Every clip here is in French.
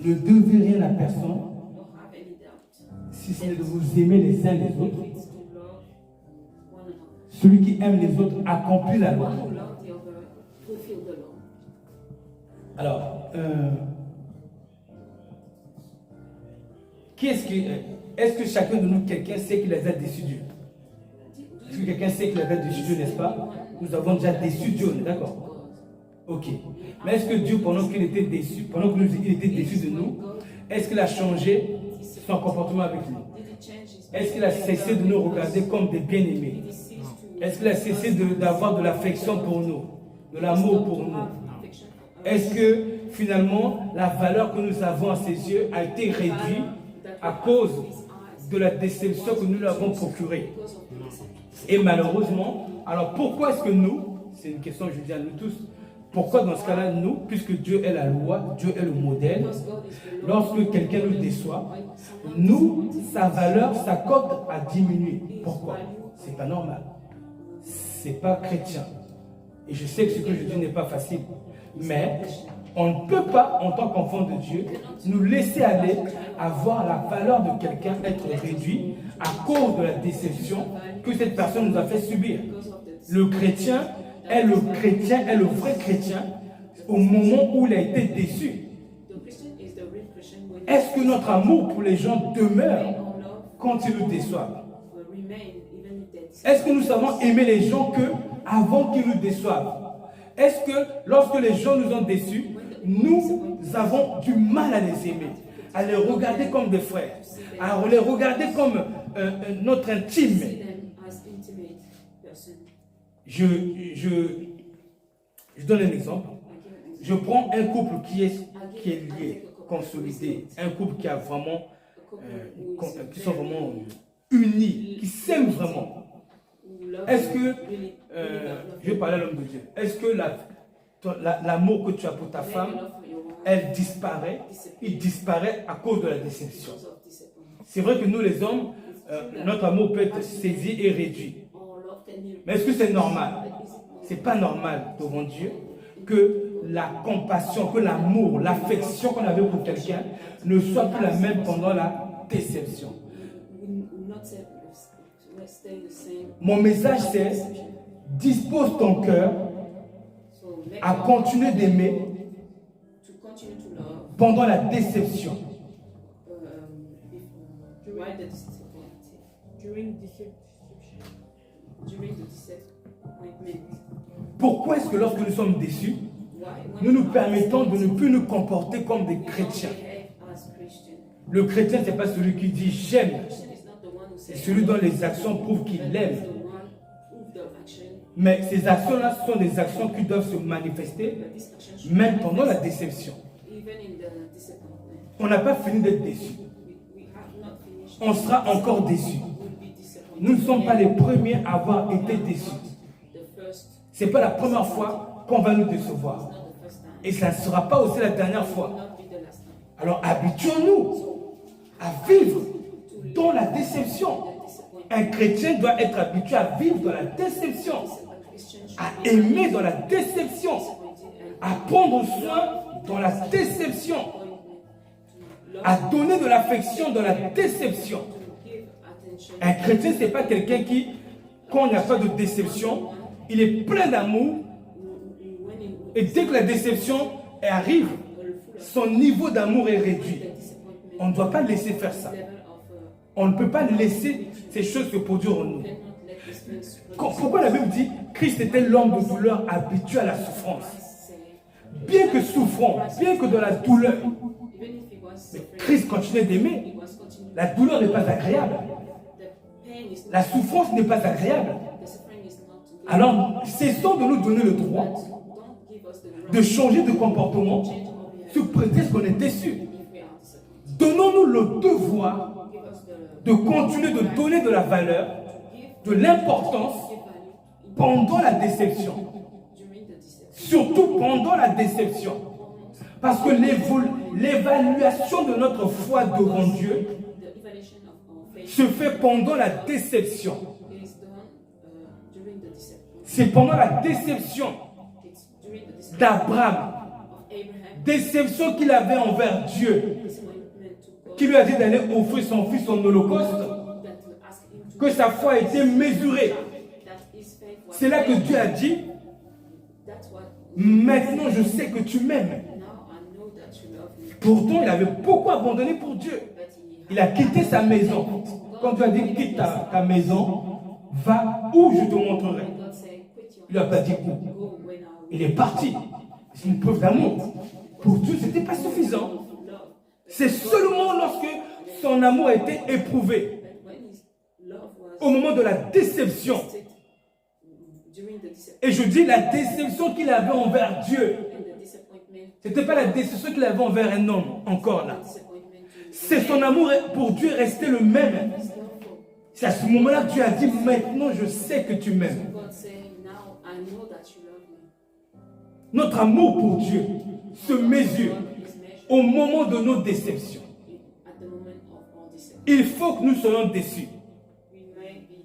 ne devez rien à personne, si ce n'est de vous aimer les uns les autres. Celui qui aime les autres accomplit la loi. Alors, est-ce que chacun de nous, quelqu'un sait qu'il a déjà déçu Dieu? Est-ce que quelqu'un sait qu'il a déjà déçu Dieu, n'est-ce pas? Nous avons déjà déçu Dieu, on est d'accord? Ok. Mais est-ce que Dieu, pendant qu'il était déçu, pendant qu'il était déçu de nous, est-ce qu'il a changé son comportement avec nous? Est-ce qu'il a cessé de nous regarder comme des bien-aimés? Est-ce qu'il a cessé d'avoir de l'affection pour nous, de l'amour pour nous? Est-ce que finalement la valeur que nous avons à ses yeux a été réduite à cause de la déception que nous lui avons procurée? Et malheureusement, alors pourquoi est-ce que nous, c'est une question que je dis à nous tous, pourquoi dans ce cas-là, nous, puisque Dieu est la loi, Dieu est le modèle, lorsque quelqu'un nous déçoit, nous, sa valeur, sa cote a diminué. Pourquoi? C'est pas normal. C'est pas chrétien. Et je sais que ce que je dis n'est pas facile. Mais on ne peut pas, en tant qu'enfant de Dieu, nous laisser aller à voir la valeur de quelqu'un être réduit à cause de la déception que cette personne nous a fait subir. Le chrétien est le vrai chrétien au moment où il a été déçu. Est-ce que notre amour pour les gens demeure quand ils nous déçoivent? Est-ce que nous savons aimer les gens avant qu'ils nous déçoivent? Est-ce que lorsque les gens nous ont déçus, nous avons du mal à les aimer, à les regarder comme des frères, à les regarder comme notre intime? Je donne un exemple. Je prends un couple qui est lié, consolidé, un couple qui a vraiment, qui sont vraiment unis, qui s'aiment vraiment. Est-ce que, je vais parler à l'homme de Dieu, est-ce que l'amour que tu as pour ta femme, il disparaît à cause de la déception? C'est vrai que nous les hommes, notre amour peut être saisi et réduit. Mais est-ce que c'est normal? Ce n'est pas normal devant Dieu que la compassion, que l'amour, l'affection qu'on avait pour quelqu'un ne soit plus la même pendant la déception. Mon message c'est: dispose ton cœur à continuer d'aimer pendant la déception. Pourquoi est-ce que lorsque nous sommes déçus, nous nous permettons de ne plus nous comporter comme des chrétiens? Le chrétien, ce n'est pas celui qui dit j'aime, c'est celui dont les actions prouvent qu'il aime. Mais ces actions-là sont des actions qui doivent se manifester même pendant la déception. On n'a pas fini d'être déçus. On sera encore déçus. Nous ne sommes pas les premiers à avoir été déçus. Ce n'est pas la première fois qu'on va nous décevoir. Et ça ne sera pas aussi la dernière fois. Alors habituons-nous à vivre dans la déception. Un chrétien doit être habitué à vivre dans la déception, à aimer dans la déception, à prendre soin dans la déception, à donner de l'affection dans la déception. Un chrétien, ce n'est pas quelqu'un qui, quand il n'y a pas de déception, il est plein d'amour, et dès que la déception arrive, son niveau d'amour est réduit. On ne doit pas laisser faire ça. On ne peut pas laisser ces choses se produire en nous. Pourquoi la Bible dit Christ était l'homme de douleur habitué à la souffrance? Bien que souffrant, bien que dans la douleur, mais Christ continuait d'aimer. La douleur n'est pas agréable. La souffrance n'est pas agréable. Alors, cessons de nous donner le droit de changer de comportement sous prétexte qu'on est déçu. Donnons-nous le devoir de continuer de donner de la valeur, de l'importance pendant la déception. Surtout pendant la déception. Parce que l'évaluation de notre foi devant Dieu se fait pendant la déception. C'est pendant la déception d'Abraham, déception qu'il avait envers Dieu, qui lui a dit d'aller offrir son fils en holocauste, que sa foi a été mesurée. C'est là que Dieu a dit, maintenant je sais que tu m'aimes. Pourtant, il avait beaucoup abandonné pour Dieu. Il a quitté sa maison. Quand Dieu a dit, quitte ta maison, va où je te montrerai. Il n'a pas dit où. Il est parti. C'est une preuve d'amour. Pour Dieu, ce n'était pas suffisant. C'est seulement lorsque son amour a été éprouvé, au moment de la déception. Et je dis la déception qu'il avait envers Dieu. Ce n'était pas la déception qu'il avait envers un homme, encore là. C'est son amour pour Dieu resté le même. C'est à ce moment-là que Dieu a dit, maintenant je sais que tu m'aimes. Notre amour pour Dieu se mesure au moment de nos déceptions. Il faut que nous soyons déçus.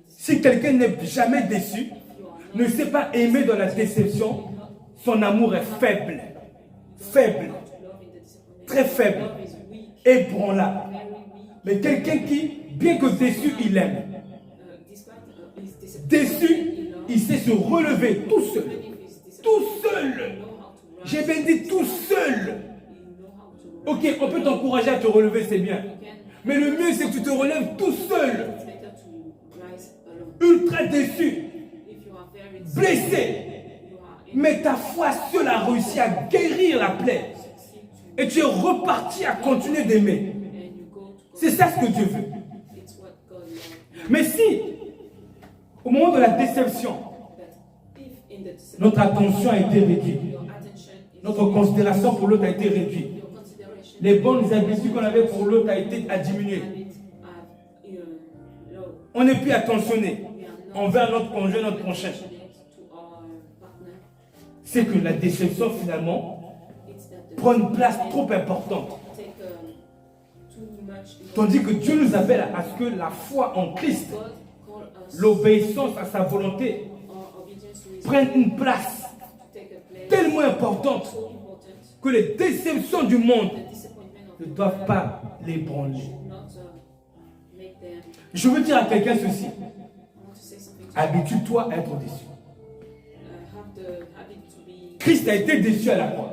Si quelqu'un n'est jamais déçu, ne sait pas aimer dans la déception, son amour est faible. Faible. Très faible. Ébranlable. Mais quelqu'un qui, bien que déçu, il aime. Déçu, il sait se relever tout seul. Tout seul. J'ai bien dit tout seul. Ok, on peut t'encourager à te relever, c'est bien. Mais le mieux, c'est que tu te relèves tout seul. Ultra déçu. Blessé. Mais ta foi seule a réussi à guérir la plaie. Et tu es reparti à continuer d'aimer. C'est ça ce que Dieu veut. Mais si, au moment de la déception, notre attention a été réduite, notre considération pour l'autre a été réduite, les bonnes habitudes qu'on avait pour l'autre a diminué. On n'est plus attentionné envers notre conjoint, notre prochain. C'est que la déception finalement prend une place trop importante. Tandis que Dieu nous appelle à ce que la foi en Christ, l'obéissance à sa volonté, prenne une place tellement importante que les déceptions du monde ne doivent pas l'ébranler. Je veux dire à quelqu'un ceci. Habitue-toi à être déçu. Christ a été déçu à la croix.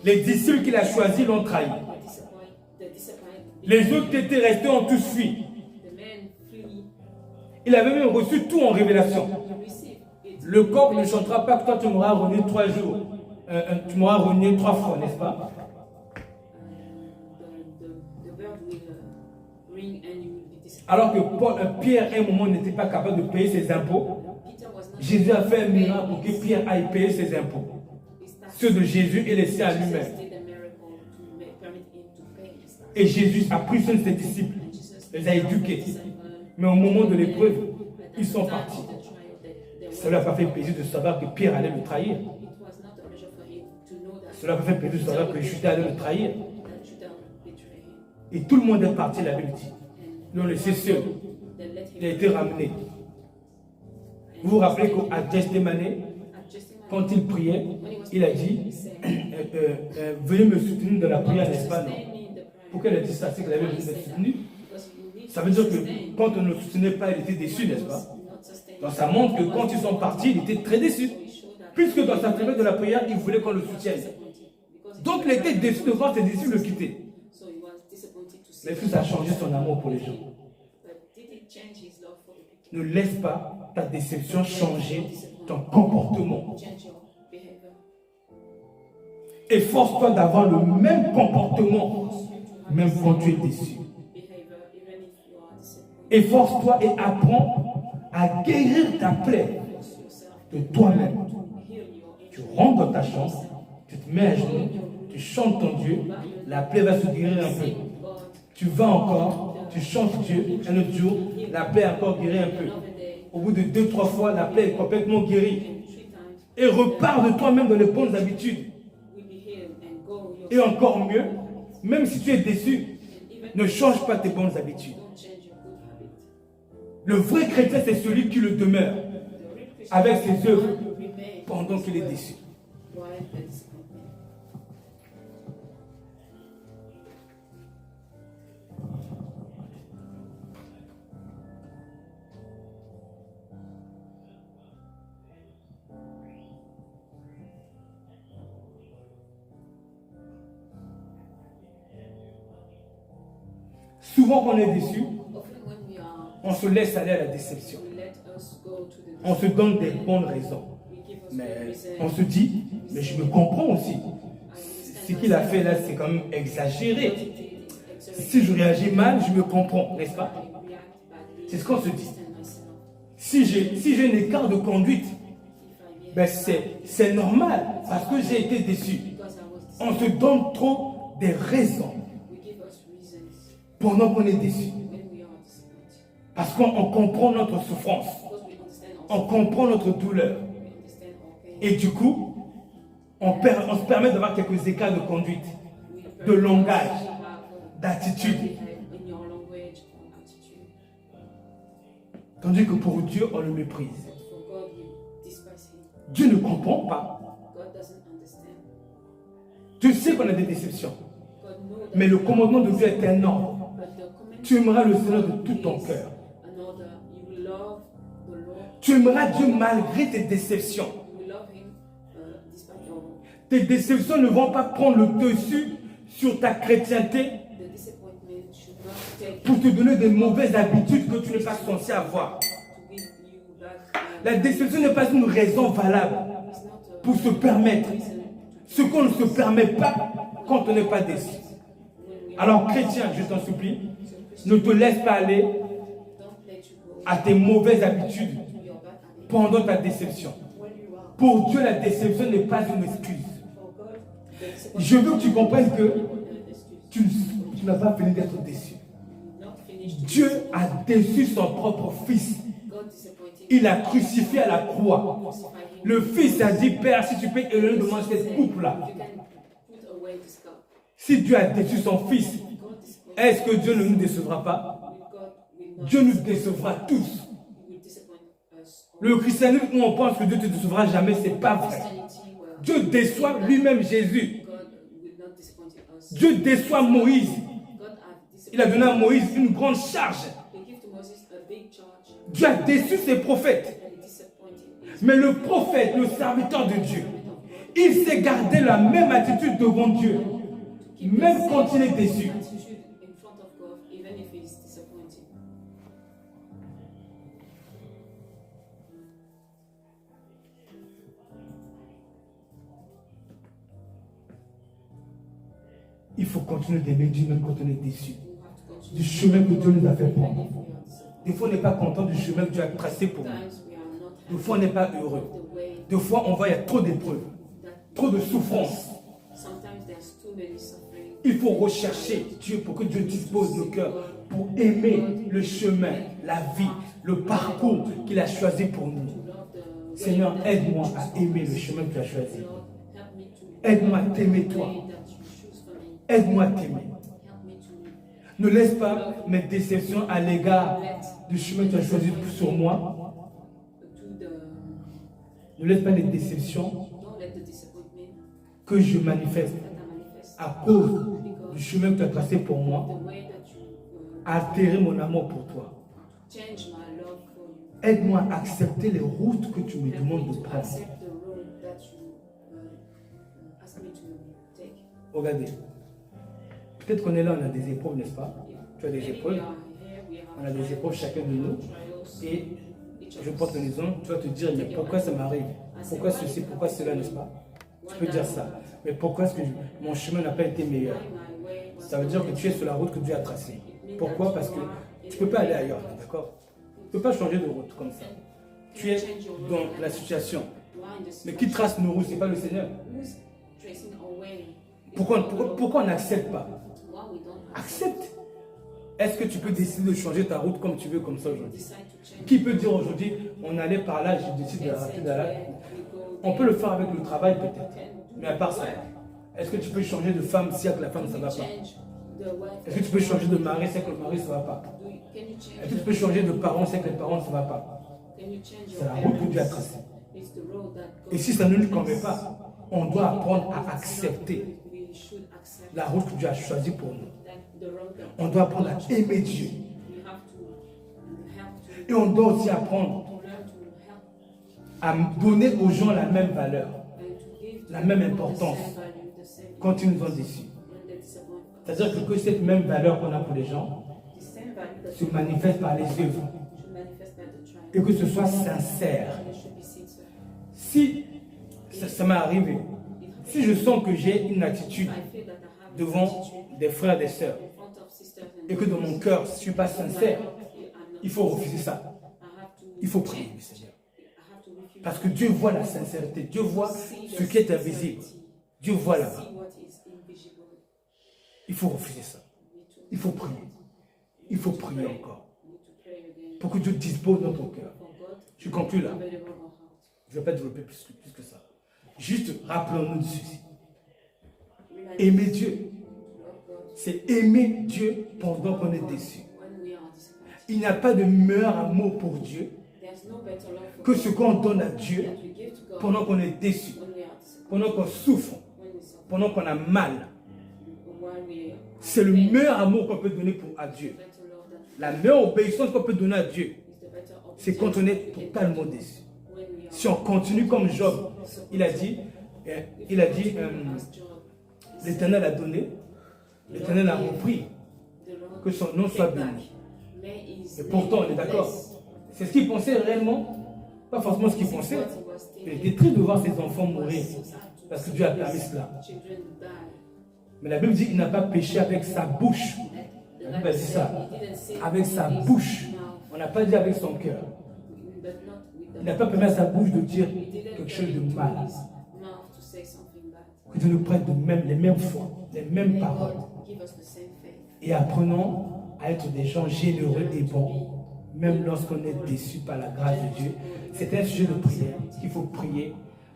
Les disciples qu'il a choisis l'ont trahi. Les autres qui étaient restés ont tous fui. Il avait même reçu tout en révélation. Le coq ne chantera pas que toi tu m'auras renié 3 jours. Tu m'auras renié 3 fois, n'est-ce pas? Alors que Pierre, à un moment, n'était pas capable de payer ses impôts, Jésus a fait un miracle pour que Pierre aille payer ses impôts. Ceux de Jésus et les siens à lui-même. Et Jésus a pris soin de ses disciples, les a éduqués. Mais au moment de l'épreuve, ils sont partis. Ça ne lui a pas fait plaisir de savoir que Pierre allait le trahir. Cela m'a fait plaisir de savoir que Judas allait le trahir. Et tout le monde est parti, la Bible dit. Ils l'ont laissé seul. Il a été ramené. Vous vous rappelez qu'à Gethsémani, quand il priait, il a dit veuillez me soutenir dans la prière, n'est-ce pas? Non. Pourquoi il a dit ça? C'est qu'il avait besoin d'être soutenu. Ça veut dire que quand on ne le soutenait pas, il était déçu, n'est-ce pas? Donc ça montre que quand ils sont partis, il était très déçu. Puisque dans sa période de la prière, il voulait qu'on le soutienne. Donc il était déçu de voir ses disciples le quitter. Mais est-ce que ça a changé son amour pour les gens? Ne laisse pas ta déception changer ton comportement. Efforce-toi d'avoir le même comportement, même quand tu es déçu. Efforce-toi et apprends à guérir ta plaie de toi-même. Tu rentres dans ta chambre, tu te mets à genoux, tu chantes ton Dieu, la plaie va se guérir un peu. Tu vas encore, tu chantes Dieu, un autre jour, la plaie est encore guérie un peu. Au bout de 2-3 fois, la plaie est complètement guérie. Et repars de toi-même dans les bonnes habitudes. Et encore mieux, même si tu es déçu, ne change pas tes bonnes habitudes. Le vrai chrétien, c'est celui qui le demeure avec ses œuvres pendant qu'il est déçu. Souvent quand on est déçu, on se laisse aller à la déception. On se donne des bonnes raisons. Mais on se dit, mais je me comprends aussi. Ce qu'il a fait là, c'est quand même exagéré. Si je réagis mal, je me comprends, n'est-ce pas? C'est ce qu'on se dit. Si j'ai un écart de conduite, ben c'est normal parce que j'ai été déçu. On se donne trop des raisons pendant qu'on est déçu. Parce qu'on comprend notre souffrance. On comprend notre douleur. Et du coup, on se permet d'avoir quelques écarts de conduite, de langage, d'attitude. Tandis que pour Dieu, on le méprise. Dieu ne comprend pas. Dieu sait qu'on a des déceptions. Mais le commandement de Dieu est un ordre. Tu aimeras le Seigneur de tout ton cœur. Tu aimeras Dieu malgré tes déceptions. Tes déceptions ne vont pas prendre le dessus sur ta chrétienté pour te donner des mauvaises habitudes que tu n'es pas censé avoir. La déception n'est pas une raison valable pour se permettre ce qu'on ne se permet pas quand on n'est pas déçu. Alors chrétien, je t'en supplie, ne te laisse pas aller à tes mauvaises habitudes pendant ta déception. Pour Dieu, la déception n'est pas une excuse. Je veux que tu comprennes que tu n'as pas fini d'être déçu. Dieu a déçu son propre fils. Il l'a crucifié à la croix. Le fils a dit, Père, si tu peux éloigner de moi cette coupe-là. Si Dieu a déçu son fils, est-ce que Dieu ne nous décevra pas? Dieu nous décevra tous. Le christianisme où on pense que Dieu ne te décevra jamais, ce n'est pas vrai. Dieu déçoit lui-même Jésus. Dieu déçoit Moïse. Il a donné à Moïse une grande charge. Dieu a déçu ses prophètes. Mais le prophète, le serviteur de Dieu, il s'est gardé la même attitude devant Dieu, même quand il est déçu. Il faut continuer d'aimer Dieu même quand on est déçu. Du chemin que Dieu nous a fait prendre. Des fois, on n'est pas content du chemin que Dieu a tracé pour nous. Des fois, on n'est pas heureux. Des fois, on voit qu'il y a trop d'épreuves, trop de souffrances. Il faut rechercher Dieu pour que Dieu dispose nos cœurs pour aimer le chemin, la vie, le parcours qu'il a choisi pour nous. Seigneur, aide-moi à aimer le chemin que tu as choisi. Aide-moi à t'aimer toi. Aide-moi à t'aimer. Ne laisse pas mes déceptions à l'égard du chemin que tu as choisi sur moi. Ne laisse pas les déceptions que je manifeste à cause du chemin que tu as tracé pour moi altérer mon amour pour toi. Aide-moi à accepter les routes que tu me demandes de prendre. Regardez. Peut-être qu'on est là, on a des épreuves, n'est-ce pas? Tu as des épreuves. On a des épreuves chacun de nous. Et je porte une raison, tu vas te dire, mais pourquoi ça m'arrive? Pourquoi ceci, pourquoi cela, n'est-ce pas? Tu peux dire ça. Mais pourquoi est-ce que mon chemin n'a pas été meilleur? Ça veut dire que tu es sur la route que Dieu a tracée. Pourquoi? Parce que tu ne peux pas aller ailleurs, d'accord? Tu ne peux pas changer de route comme ça. Tu es dans la situation. Mais qui trace nos routes? Ce n'est pas le Seigneur. Pourquoi on n'accepte pas? Accepte. Est-ce que tu peux décider de changer ta route comme tu veux, comme ça aujourd'hui? Qui peut dire aujourd'hui, on allait par là, je décide de rater de là? On peut le faire avec le travail peut-être. Mais à part ça, est-ce que tu peux changer de femme si avec la femme ça ne va pas? Est-ce que tu peux changer de mari si avec le mari ça ne va pas? Est-ce que tu peux changer de parents si avec les parents ça ne va pas? C'est la route que Dieu a tracée. Et si ça ne nous convient pas, on doit apprendre à accepter la route que Dieu a choisie pour nous. On doit apprendre à aimer Dieu. Et on doit aussi apprendre à donner aux gens la même valeur, la même importance quand ils nous ont déçus. C'est-à-dire que cette même valeur qu'on a pour les gens, se manifeste par les œuvres. Et que ce soit sincère. Si ça m'est arrivé, si je sens que j'ai une attitude devant des frères et des sœurs, et que dans mon cœur, je ne suis pas sincère, il faut refuser ça. Il faut prier le Seigneur. Parce que Dieu voit la sincérité. Dieu voit ce qui est invisible. Dieu voit là-bas. Il faut refuser ça. Il faut prier. Il faut prier encore. Pour que Dieu dispose notre cœur. Je conclue là. Je ne vais pas développer plus que ça. Juste rappelons-nous de ceci. Aimer Dieu. C'est aimer Dieu pendant qu'on est déçu. Il n'y a pas de meilleur amour pour Dieu que ce qu'on donne à Dieu pendant qu'on est déçu, pendant qu'on souffre, pendant qu'on a mal. C'est le meilleur amour qu'on peut donner à Dieu. La meilleure obéissance qu'on peut donner à Dieu, c'est quand on est totalement déçu. Si on continue comme Job, il a dit, l'Éternel a donné, l'Éternel a repris, que son nom soit béni. Et pourtant, on est d'accord. C'est ce qu'il pensait réellement, pas forcément ce qu'il pensait. Il était triste de voir ses enfants mourir, parce que Dieu a permis cela. Mais la Bible dit qu'il n'a pas péché avec sa bouche. La Bible dit ça. Avec sa bouche. On n'a pas dit avec son cœur. Il n'a pas permis à sa bouche de dire quelque chose de mal. Que Dieu nous prête les mêmes foi, les mêmes paroles. Et apprenons à être des gens généreux et bons, même lorsqu'on est déçu par la grâce de Dieu. C'est un sujet de prière qu'il faut prier.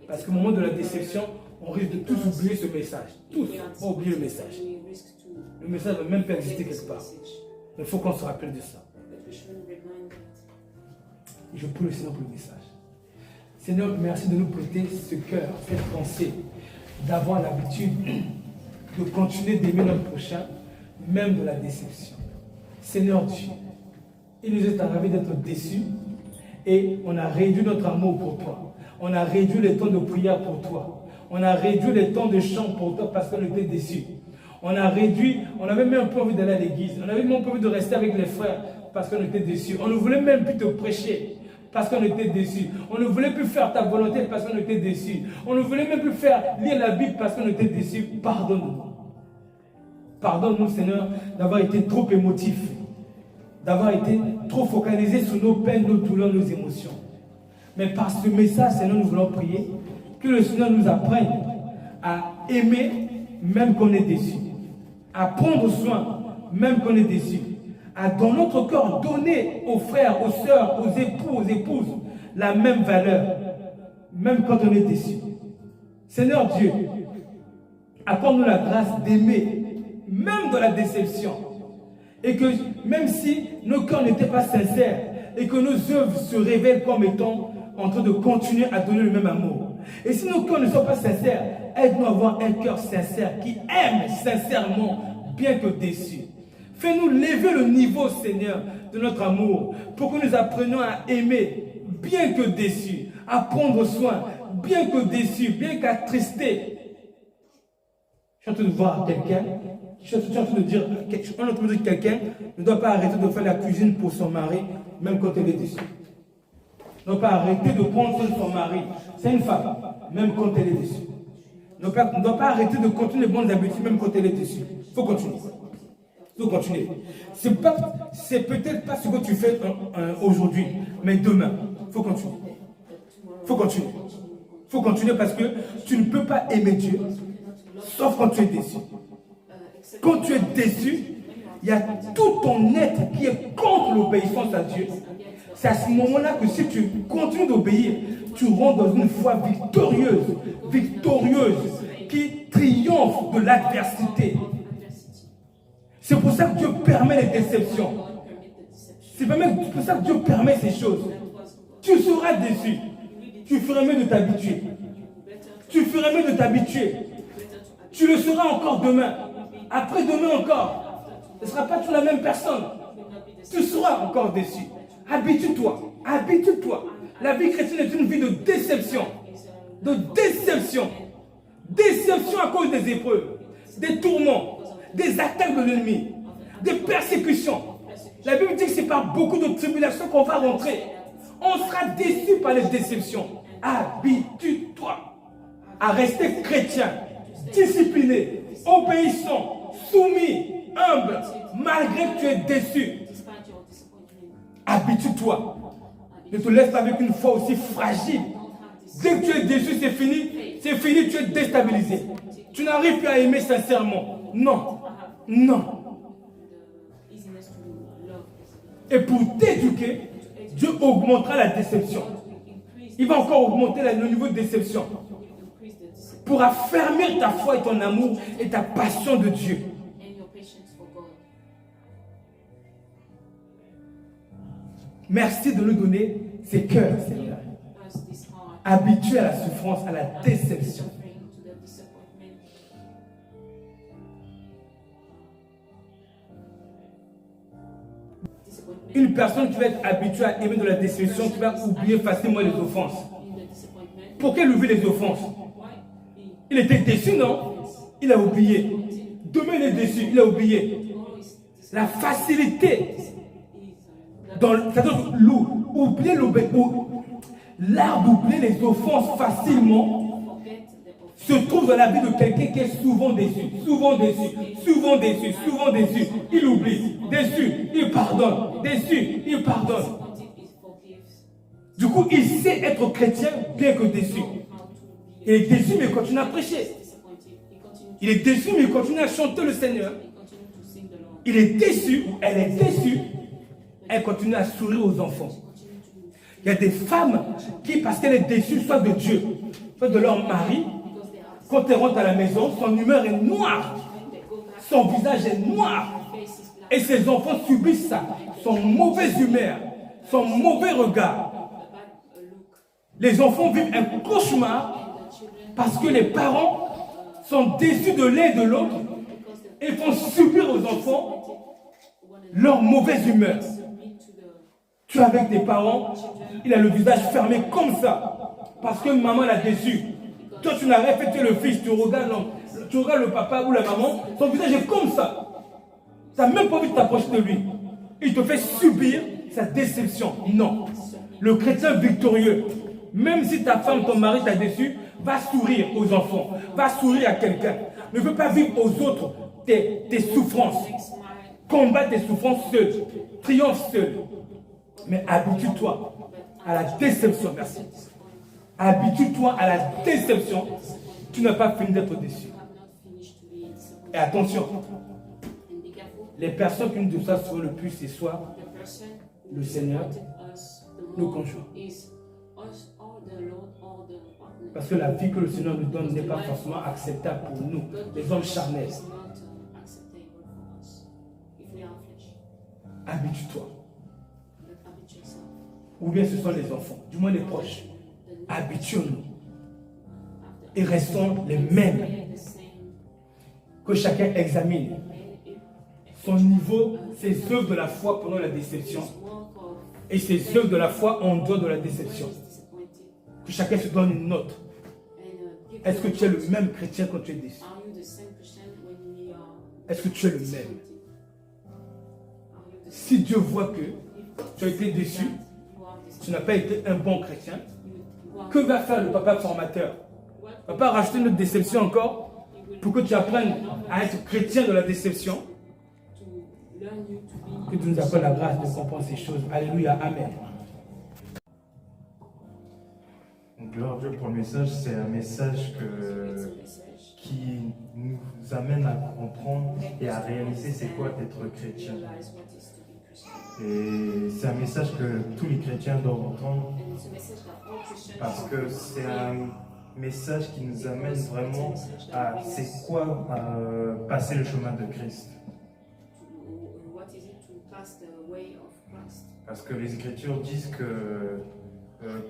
Parce qu'au moment de la déception, on risque de tous oublier ce message. Tous, on va oublier le message. Le message ne va même pas exister quelque part. Mais il faut qu'on se rappelle de ça. Et je prie le Seigneur pour le message. Seigneur, merci de nous prêter ce cœur, cette pensée, d'avoir l'habitude de continuer d'aimer notre prochain, même de la déception. Seigneur Dieu, il nous est arrivé d'être déçus et on a réduit notre amour pour toi. On a réduit les temps de prière pour toi. On a réduit les temps de chant pour toi parce qu'on était déçus. On a réduit, on avait même un peu envie d'aller à l'église. On avait même un peu envie de rester avec les frères parce qu'on était déçus. On ne voulait même plus te prêcher parce qu'on était déçus. On ne voulait plus faire ta volonté parce qu'on était déçus. On ne voulait même plus faire lire la Bible parce qu'on était déçus. Pardonne-nous. Pardonne-nous, Seigneur, d'avoir été trop émotifs, d'avoir été trop focalisés sur nos peines, nos douleurs, nos émotions. Mais par ce message, Seigneur, nous voulons prier que le Seigneur nous apprenne à aimer même qu'on est déçu, à prendre soin même qu'on est déçu, à dans notre corps donner aux frères, aux sœurs, aux époux, aux épouses la même valeur, même quand on est déçu. Seigneur Dieu, accorde-nous la grâce d'aimer même dans la déception, et que même si nos cœurs n'étaient pas sincères et que nos œuvres se révèlent comme étant en train de continuer à donner le même amour, et si nos cœurs ne sont pas sincères, aide-nous à avoir un cœur sincère qui aime sincèrement bien que déçu. Fais-nous lever le niveau, Seigneur, de notre amour pour que nous apprenions à aimer bien que déçu, à prendre soin bien que déçu, bien qu'attristé. Je suis en train de voir quelqu'un, je suis en train de dire, quelqu'un ne doit pas arrêter de faire la cuisine pour son mari, même quand elle est déçue. Ne doit pas arrêter de prendre soin de son mari. C'est une femme, même quand elle est déçue. Ne doit pas arrêter de continuer les bonnes habitudes, même quand elle est déçue. Il faut continuer. Il faut continuer. C'est peut-être pas ce que tu fais aujourd'hui, mais demain. Il faut continuer. Il faut continuer. Il faut continuer parce que tu ne peux pas aimer Dieu, sauf quand tu es déçu. Quand tu es déçu, il y a tout ton être qui est contre l'obéissance à Dieu. C'est à ce moment-là que si tu continues d'obéir, tu rentres dans une foi victorieuse, qui triomphe de l'adversité. C'est pour ça que Dieu permet les déceptions. C'est pour ça que Dieu permet ces choses. Tu seras déçu. Tu feras mieux de t'habituer. Tu feras mieux de t'habituer. Tu le seras encore demain. Après-demain encore. Ce ne sera pas toujours la même personne. Tu seras encore déçu. Habitue-toi. Habitue-toi. La vie chrétienne est une vie de déception. De déception. Déception à cause des épreuves, des tourments, des attaques de l'ennemi, des persécutions. La Bible dit que c'est par beaucoup de tribulations qu'on va rentrer. On sera déçu par les déceptions. Habitue-toi à rester chrétien, discipliné, obéissant, soumis, humble, malgré que tu es déçu. Habitue-toi. Ne te laisse pas avec une foi aussi fragile. Dès que tu es déçu, c'est fini, tu es déstabilisé. Tu n'arrives plus à aimer sincèrement. Non, non. Et pour t'éduquer, Dieu augmentera la déception. Il va encore augmenter le niveau de déception. Pour affermir ta foi et ton amour et ta passion de Dieu. Merci de nous donner ces cœurs, Seigneur. Habitués à la souffrance, à la déception. Une personne qui va être habituée à aimer de la déception, qui va oublier facilement les offenses. Pourquoi il oublie les offenses? Il était déçu, non? Il a oublié. Demain, il est déçu, il a oublié. La facilité, c'est-à-dire l'art d'oublier les offenses facilement se trouve dans la vie de quelqu'un qui est souvent déçu, souvent déçu, souvent déçu, souvent déçu. Il oublie, déçu, il pardonne, déçu, il pardonne. Du coup, il sait être chrétien bien que déçu. Il est déçu, mais il continue à prêcher. Il est déçu, mais il continue à chanter le Seigneur. Il est déçu, ou elle est déçue, elle continue à sourire aux enfants. Il y a des femmes qui, parce qu'elle est déçue, soit de Dieu, soit de leur mari, quand elle rentre à la maison, son humeur est noire. Son visage est noir. Et ses enfants subissent ça. Son mauvaise humeur, son mauvais regard. Les enfants vivent un cauchemar parce que les parents sont déçus de l'un et de l'autre et font subir aux enfants leur mauvaise humeur. Tu es avec tes parents, il a le visage fermé comme ça parce que maman l'a déçu. Toi, tu n'as rien fait, tu es le fils, tu regardes le papa ou la maman, son visage est comme ça. Tu n'as même pas envie de t'approcher de lui. Il te fait subir sa déception. Non. Le chrétien victorieux, même si ta femme, ton mari t'a déçu, va sourire aux enfants, va sourire à quelqu'un. Ne veux pas vivre aux autres tes souffrances. Combat tes souffrances seul. Triomphe seul. Mais habitue-toi à la déception. Merci. Habitue-toi à la déception. Tu n'as pas fini d'être déçu. Et attention, les personnes qui nous déçoivent souvent le plus, c'est soit le Seigneur, nos conjoints. Parce que la vie que le Seigneur nous donne n'est pas forcément acceptable pour nous, les hommes charnels. Habitue-toi. Ou bien ce sont les enfants, du moins les proches. Habituons-nous. Et restons les mêmes. Que chacun examine son niveau, ses œuvres de la foi pendant la déception et ses œuvres de la foi en dehors de la déception. Que chacun se donne une note. Est-ce que tu es le même chrétien quand tu es déçu? Est-ce que tu es le même? Si Dieu voit que tu as été déçu, tu n'as pas été un bon chrétien, que va faire le papa formateur? Il ne va pas rajouter une autre déception encore pour que tu apprennes à être chrétien de la déception. Que Dieu nous apporte la grâce de comprendre ces choses. Alléluia, amen. Gloire à Dieu pour le message. C'est un message qui nous amène à comprendre et à réaliser c'est quoi d'être chrétien. Et c'est un message que tous les chrétiens doivent entendre parce que c'est un message qui nous amène vraiment à c'est quoi passer le chemin de Christ. Parce que les Écritures disent que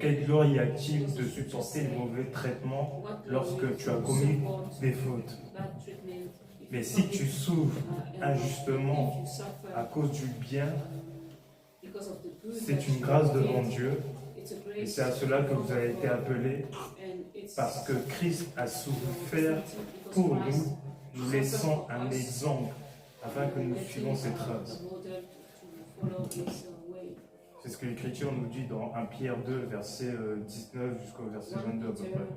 quelle gloire y a-t-il de supporter les mauvais traitements lorsque tu as commis des fautes? Mais si tu souffres injustement à cause du bien, c'est une grâce devant Dieu. Et c'est à cela que vous avez été appelés, parce que Christ a souffert pour nous, nous laissant un exemple afin que nous suivions ses traces. C'est ce que l'Écriture nous dit dans 1 Pierre 2, verset 19 jusqu'au verset 22 à peu près.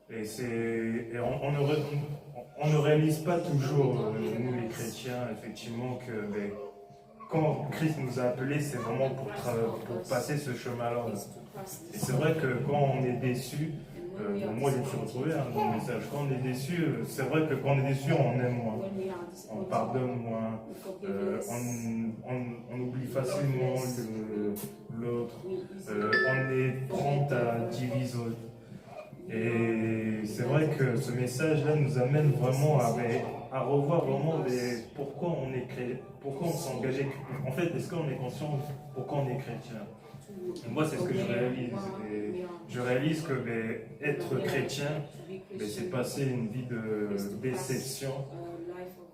Et on ne réalise pas toujours, nous les chrétiens, effectivement, que quand Christ nous a appelés, c'est vraiment pour passer ce chemin-là. Et c'est vrai que quand on est déçu, moi je me suis retrouvé dans le message, quand on est déçu, c'est vrai que quand on est déçu, on aime moins, on pardonne moins, on oublie facilement l'autre, on est prompt à diviser. Et c'est vrai que ce message-là nous amène vraiment à revoir vraiment pourquoi on s'est engagé. En fait, est-ce qu'on est conscient pourquoi on est chrétien? Et moi, c'est ce que je réalise. Et je réalise que être chrétien, c'est passer une vie de déception.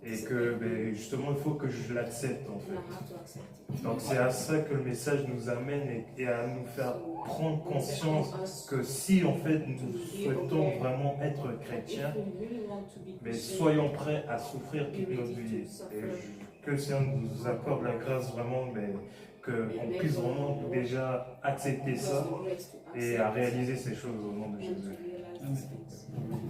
Et que justement, il faut que je l'accepte en fait. Donc c'est à ça que le message nous amène et à nous faire prendre conscience que si en fait nous souhaitons vraiment être chrétiens, soyons prêts à souffrir toute notre vie. Et que le Seigneur nous accorde la grâce vraiment, qu'on puisse vraiment déjà accepter ça et à réaliser ces choses au nom de Jésus. Amen.